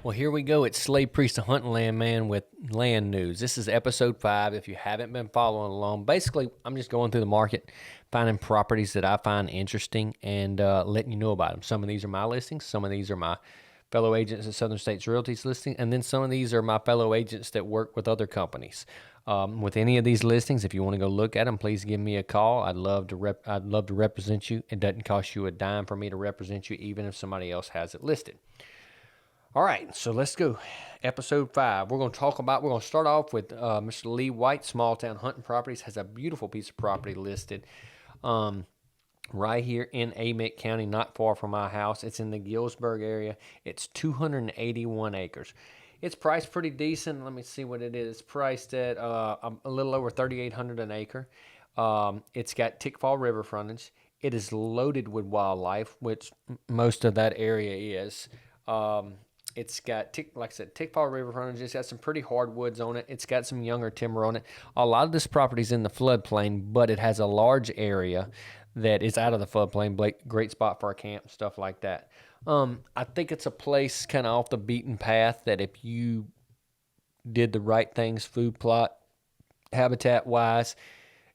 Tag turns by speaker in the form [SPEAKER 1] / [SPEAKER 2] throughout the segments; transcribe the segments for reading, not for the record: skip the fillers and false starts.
[SPEAKER 1] Well, here we go. It's Slade Priest, the Hunting Land Man with Land News. This is episode 5. If you haven't been following along, basically, I'm just going through the market, finding properties that I find interesting and letting you know about them. Some of these are my listings. Some of these are my fellow agents at Southern States Realty's listing. And then some of these are my fellow agents that work with other companies. With any of these listings, if you want to go look at them, please give me a call. I'd love to represent you. It doesn't cost you a dime for me to represent you, even if somebody else has it listed. All right, so let's go. Episode 5. We're going to start off with Mr. Lee White, Small Town Hunting Properties. Has a beautiful piece of property listed right here in Amite County, not far from my house. It's in the Gillsburg area. It's 281 acres. It's priced pretty decent. Let me see what it is. It's priced at a little over $3,800 an acre. It's got Tickfall River frontage. It is loaded with wildlife, which most of that area is. It's got, like I said, Tickfall River frontage. It's got some pretty hardwoods on it. It's got some younger timber on it. A lot of this property is in the floodplain, but it has a large area that is out of the floodplain. Great spot for a camp, stuff like that. I think it's a place kind of off the beaten path that if you did the right things, food plot, habitat-wise,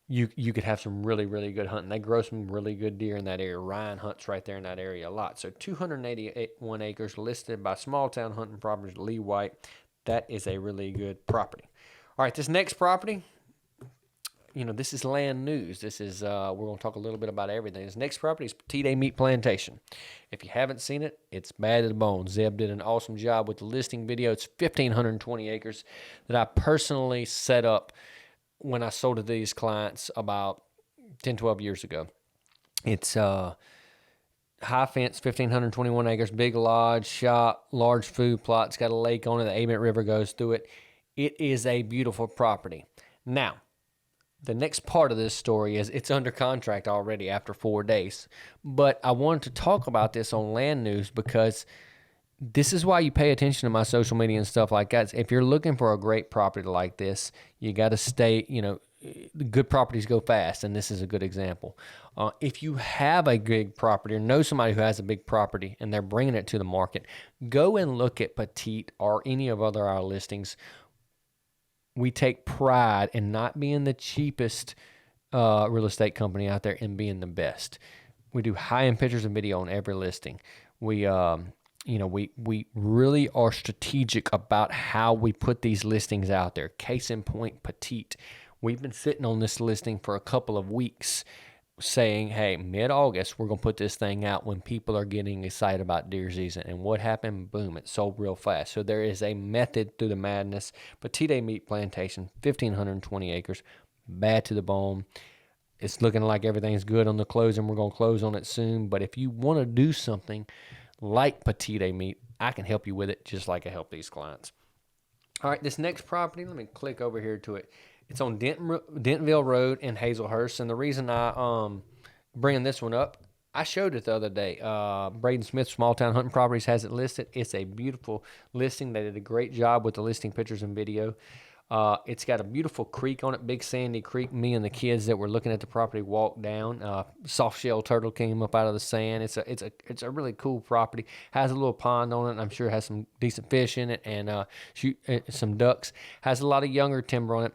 [SPEAKER 1] you could have some really, really good hunting. They grow some really good deer in that area. Ryan hunts right there in that area a lot. So 281 acres listed by Small Town Hunting Properties, Lee White. That is a really good property. All right, this next property, this is Land News. This is, we're going to talk a little bit about everything. This next property is Petite A Meat Plantation. If you haven't seen it, it's bad to the bone. Zeb did an awesome job with the listing video. It's 1,520 acres that I personally set up when I sold to these clients about 10, 12 years ago. It's high fence, 1,521 acres, big lodge, shop, large food plot. It's got a lake on it. The Amite River goes through it. It is a beautiful property. Now, the next part of this story is it's under contract already after 4 days. But I wanted to talk about this on Land News because this is why you pay attention to my social media and stuff like that. If you're looking for a great property like this, you got to stay, good properties go fast, and this is a good example. If you have a big property or know somebody who has a big property and they're bringing it to the market, go and look at Petite or any of our listings. We take pride in not being the cheapest real estate company out there and being the best. We do high-end pictures and video on every listing. We really are strategic about how we put these listings out there. Case in point, Petite. We've been sitting on this listing for a couple of weeks saying, hey, mid-August, we're going to put this thing out when people are getting excited about deer season. And what happened? Boom, it sold real fast. So there is a method through the madness. Petite A Meat Plantation, 1,520 acres, bad to the bone. It's looking like everything's good on the closing. We're going to close on it soon. But if you want to do something like Petite A Meat, I can help you with it just like I help these clients. All right, this next property, let me click over here to it. It's on Dentonville Road in Hazelhurst, and the reason I bringing this one up, I showed it the other day. Braden Smith, Small Town Hunting Properties, has it listed. It's a beautiful listing. They did a great job with the listing pictures and video. It's got a beautiful creek on it, big sandy creek. Me and the kids that were looking at the property walked down. Soft shell turtle came up out of the sand. It's a really cool property. Has a little pond on it, and I'm sure it has some decent fish in it and some ducks. Has a lot of younger timber on it.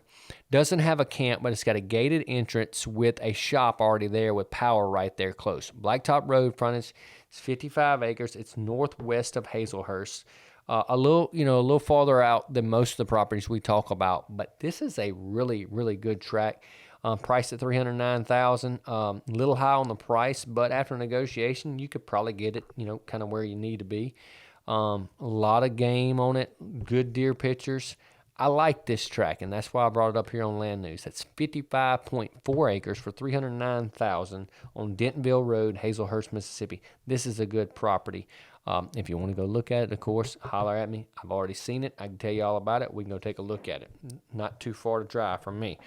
[SPEAKER 1] Doesn't have a camp, but it's got a gated entrance with a shop already there with power right there close. Blacktop Road frontage. It's 55 acres. It's northwest of Hazelhurst. A little farther out than most of the properties we talk about, but this is a really, really good tract. Priced at $309,000. A little high on the price, but after negotiation, you could probably get it, kind of where you need to be. A lot of game on it. Good deer pictures. I like this tract, and that's why I brought it up here on Land News. That's 55.4 acres for $309,000 on Dentonville Road, Hazelhurst, Mississippi. This is a good property. If you want to go look at it, of course, holler at me. I've already seen it. I can tell you all about it. We can go take a look at it. Not too far to drive from me.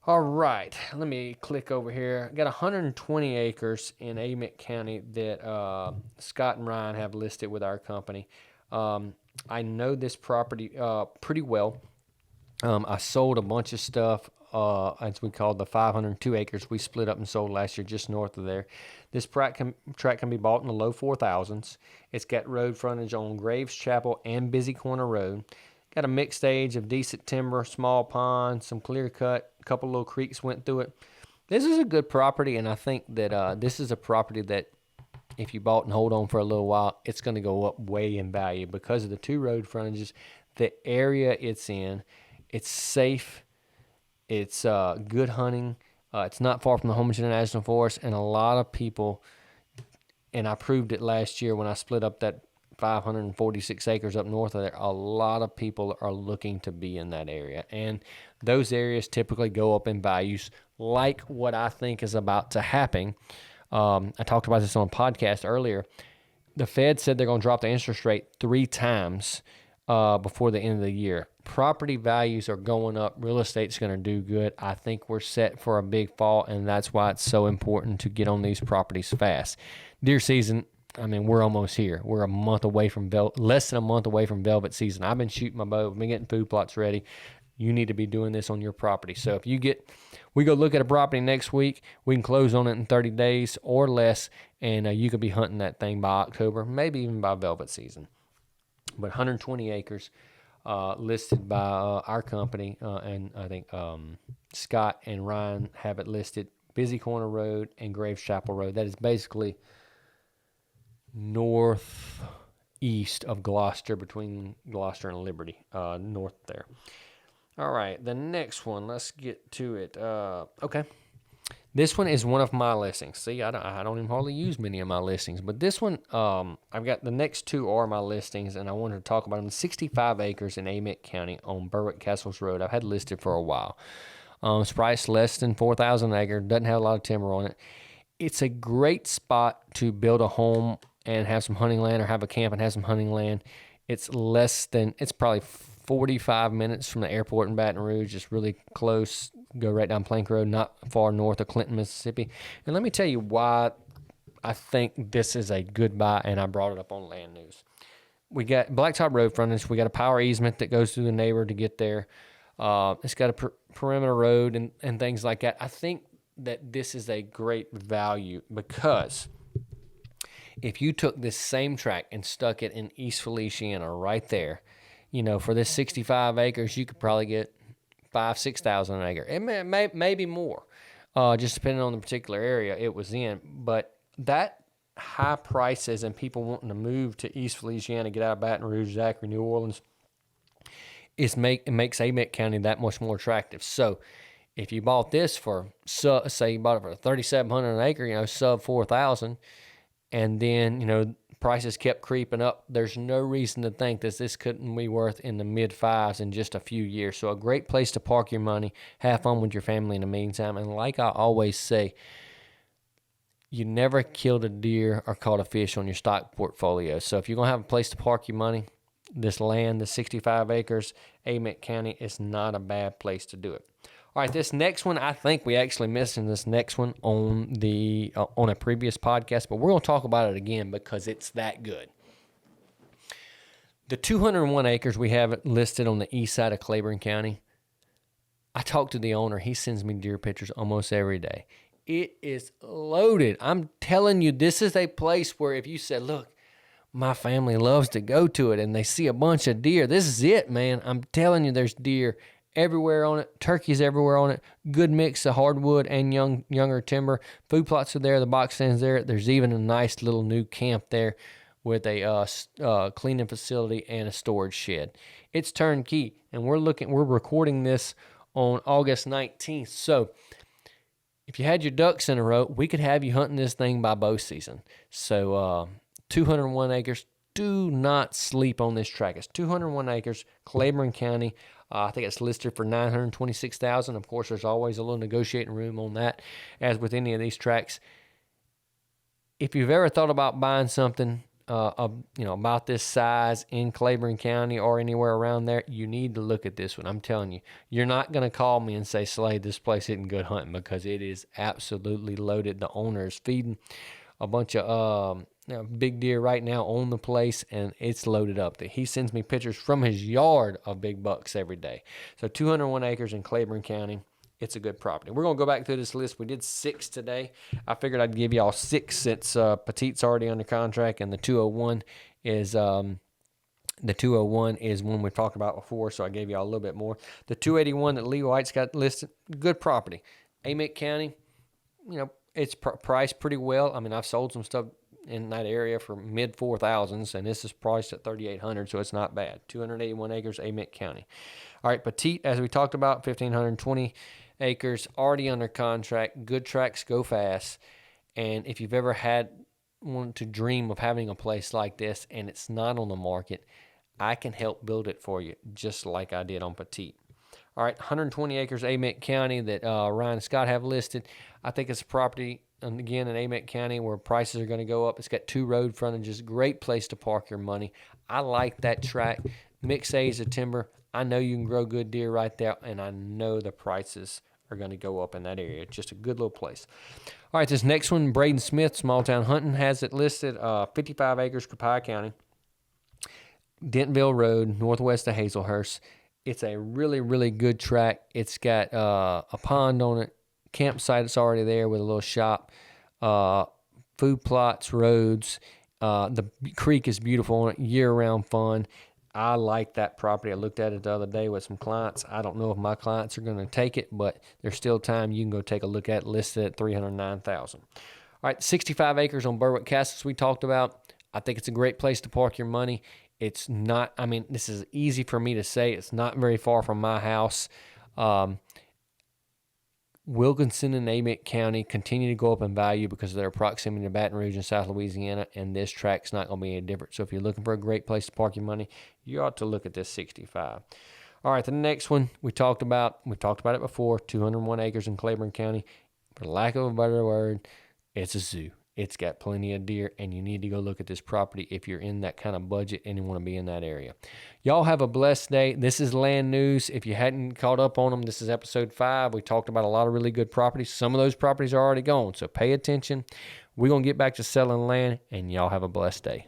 [SPEAKER 1] All right, let me click over here. I got 120 acres in Amite County that Scott and Ryan have listed with our company. I know this property pretty well. I sold a bunch of stuff as we call the 502 acres we split up and sold last year just north of there. This track can be bought in the low 4,000s. It's got road frontage on Graves Chapel and Busy Corner Road. Got a mixed age of decent timber, small pond, some clear cut, a couple little creeks went through it. This is a good property, and I think that this is a property that if you bought and hold on for a little while, it's going to go up way in value because of the two road frontages, the area it's in. It's safe. It's good hunting. It's not far from the Homestead National Forest, and a lot of people, and I proved it last year when I split up that 546 acres up north of there, a lot of people are looking to be in that area. And those areas typically go up in values like what I think is about to happen. I talked about this on a podcast earlier. The Fed said they're going to drop the interest rate 3 times before the end of the year. Property values are going up. Real estate's going to do good. I think we're set for a big fall, and that's why it's so important to get on these properties fast. Deer season, I mean, we're almost here. We're a month away from less than a month away from velvet season. I've been shooting my bow. I've been getting food plots ready. You need to be doing this on your property. So if we go look at a property next week, we can close on it in 30 days or less, and you could be hunting that thing by October, maybe even by velvet season. But 120 acres listed by our company, and I think Scott and Ryan have it listed. Busy Corner Road and Graves Chapel Road. That is basically northeast of Gloucester, between Gloucester and Liberty, north there. All right, the next one, let's get to it. Okay. This one is one of my listings. See, I don't even hardly use many of my listings, but this one, I've got the next two are my listings, and I wanted to talk about them. 65 acres in Amite County on Berwick Castles Road. I've had listed for a while. It's priced less than $4,000 an acre. Doesn't have a lot of timber on it. It's a great spot to build a home and have some hunting land, or have a camp and have some hunting land. It's probably 45 minutes from the airport in Baton Rouge. Just really close. Go right down Plank Road, not far north of Clinton, Mississippi. And let me tell you why I think this is a good buy, and I brought it up on Land News. We got Blacktop Road frontage. We got a power easement that goes through the neighbor to get there. It's got a perimeter road and things like that. I think that this is a great value because if you took this same tract and stuck it in East Feliciana right there, for this 65 acres, you could probably get $5,000-$6,000 an acre. It may be more, just depending on the particular area it was in. But that high prices and people wanting to move to East Feliciana, get out of Baton Rouge, Zachary, New Orleans, it makes Amite County that much more attractive. So if you bought this for, say you bought it for $3,700 an acre, sub $4,000, and then, prices kept creeping up, there's no reason to think that this couldn't be worth in the mid-5s in just a few years. So a great place to park your money, have fun with your family in the meantime. And like I always say, you never killed a deer or caught a fish on your stock portfolio. So if you're going to have a place to park your money, this land, the 65 acres, Amite County, is not a bad place to do it. All right, this next one, I think we actually mentioned this next one on a previous podcast, but we're going to talk about it again because it's that good. The 201 acres we have listed on the east side of Claiborne County, I talked to the owner. He sends me deer pictures almost every day. It is loaded. I'm telling you, this is a place where if you said, look, my family loves to go to it, and they see a bunch of deer, this is it, man. I'm telling you, there's deer everywhere on it. Turkeys everywhere on it. Good mix of hardwood and younger timber. Food plots are there. The box stands there. There's even a nice little new camp there with a cleaning facility and a storage shed. It's turnkey, and we're recording this on August 19th. So if you had your ducks in a row, we could have you hunting this thing by bow season. So 201 acres. Do not sleep on this tract. It's 201 acres, Claiborne County. I think it's listed for $926,000. Of course, there's always a little negotiating room on that, as with any of these tracts. If you've ever thought about buying something, about this size in Claiborne County or anywhere around there, you need to look at this one. I'm telling you, you're not going to call me and say, Slade, this place isn't good hunting, because it is absolutely loaded. The owner is feeding a bunch of big deer right now on the place, and it's loaded up. He sends me pictures from his yard of big bucks every day. So 201 acres in Claiborne County. it's a good property. We're going to go back through this list. We did 6 today. I figured I'd give y'all 6 since Petite's already under contract, and the 201 is one we talked about before, so I gave y'all a little bit more. The 281 that Lee White's got listed, good property. Amite County, it's priced pretty well. I mean, I've sold some stuff in that area for mid 4,000s, and this is priced at 3,800, so it's not bad. 281 acres, Amite County. All right, Petite, as we talked about, 1,520 acres, already under contract. Good tracks go fast, and if you've ever wanted to dream of having a place like this and it's not on the market, I can help build it for you, just like I did on Petite. All right, 120 acres, Amite County, that Ryan and Scott have listed. I think it's a property, and again, in Amite County, where prices are going to go up. It's got 2 road frontages, great place to park your money. I like that track. Mixed age of timber. I know you can grow good deer right there, and I know the prices are going to go up in that area. It's just a good little place. All right, this next one, Braden Smith, Small Town Hunting, has it listed, 55 acres, Copiah County, Dentonville Road, northwest of Hazelhurst. It's a really, really good track. It's got a pond on it, campsite that's already there with a little shop, food plots, roads. The creek is beautiful on it, year-round fun. I like that property. I looked at it the other day with some clients. I don't know if my clients are going to take it, but there's still time. You can go take a look at it, listed at $309,000. All right, 65 acres on Berwick Castles we talked about. I think it's a great place to park your money. It's not, this is easy for me to say. It's not very far from my house. Wilkinson and Amite County continue to go up in value because of their proximity to Baton Rouge and South Louisiana, and this track's not going to be any different. So if you're looking for a great place to park your money, you ought to look at this 65. All right, the next one we talked about it before, 201 acres in Claiborne County. For lack of a better word, it's a zoo. It's got plenty of deer, and you need to go look at this property if you're in that kind of budget and you want to be in that area. Y'all have a blessed day. This is Land News. If you hadn't caught up on them, this is episode 5. We talked about a lot of really good properties. Some of those properties are already gone, so pay attention. We're going to get back to selling land, and y'all have a blessed day.